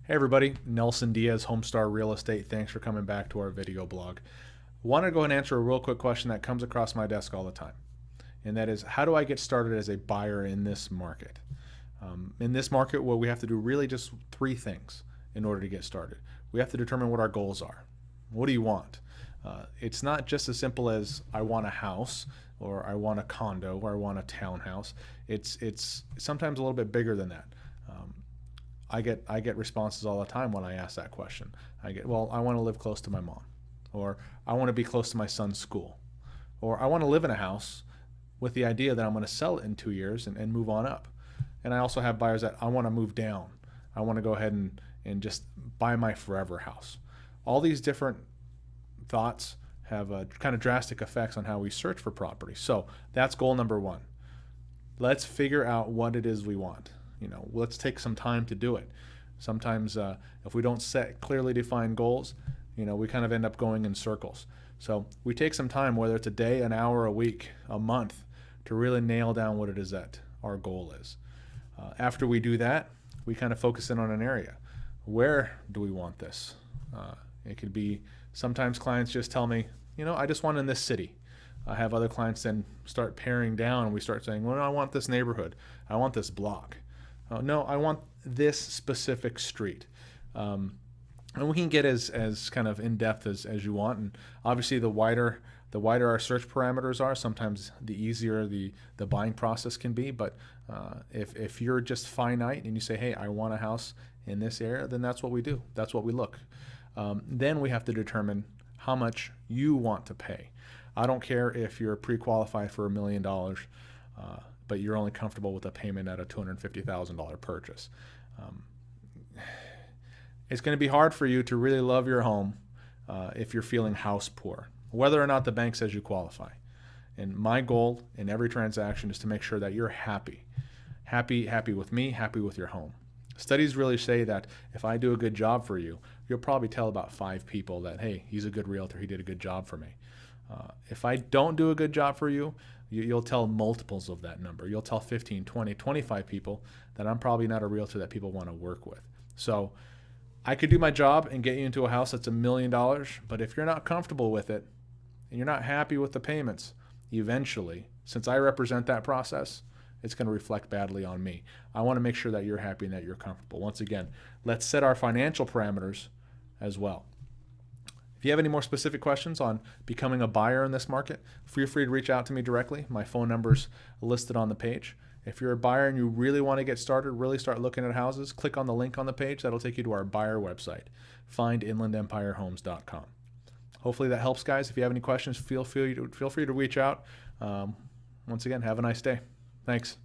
Hey everybody, Nelson Diaz, HomeStar Real Estate. Thanks for coming back to our video blog. I want to go and answer a real quick question that comes across my desk all the time. And that is, how do I get started as a buyer in this market? In this market, well, we have to do really just three things in order to get started. We have to determine what our goals are. What do you want? It's not just as simple as I want a house, or I want a condo, or I want a townhouse. It's sometimes a little bit bigger than that. I get responses all the time when I ask that question. Well, I want to live close to my mom, or I want to be close to my son's school, or I want to live in a house with the idea that I'm going to sell it in 2 years and move on up. And I also have buyers that I want to move down. I want to go ahead and just buy my forever house. All these different thoughts have kind of drastic effects on how we search for property. So that's goal number one. Let's figure out what it is we want. Let's take some time to do it. Sometimes if we don't set clearly defined goals, we kind of end up going in circles. So we take some time, whether it's a day, an hour, a week, a month, to really nail down what it is that our goal is. After we do that, we kind of focus in on an area. Where do we want this? It could be, sometimes clients just tell me, I just want in this city. I have other clients then start paring down, and we start saying, well, no, I want this neighborhood. I want this block. No, I want this specific street. And we can get as kind of in-depth as you want. And obviously the wider our search parameters are, sometimes the easier the buying process can be. But if you're just finite and you say, hey, I want a house in this area, then that's what we do. That's what we look. Then we have to determine how much you want to pay. I don't care if you're pre-qualified for $1 million, but you're only comfortable with a payment at a $250,000 purchase. It's going to be hard for you to really love your home if you're feeling house poor, whether or not the bank says you qualify. And my goal in every transaction is to make sure that you're happy with me, happy with your home. Studies really say that if I do a good job for you, you'll probably tell about 5 people that, hey, he's a good realtor, he did a good job for me. If I don't do a good job for you, you'll tell multiples of that number. You'll tell 15, 20, 25 people that I'm probably not a realtor that people want to work with. So I could do my job and get you into a house that's $1 million, but if you're not comfortable with it and you're not happy with the payments, eventually, since I represent that process, it's going to reflect badly on me. I want to make sure that you're happy and that you're comfortable. Once again, let's set our financial parameters as well. If you have any more specific questions on becoming a buyer in this market, feel free to reach out to me directly. My phone number's listed on the page. If you're a buyer and you really want to get started, really start looking at houses, click on the link on the page. That'll take you to our buyer website, findinlandempirehomes.com. Hopefully that helps, guys. If you have any questions, feel free to reach out. Once again, have a nice day. Thanks.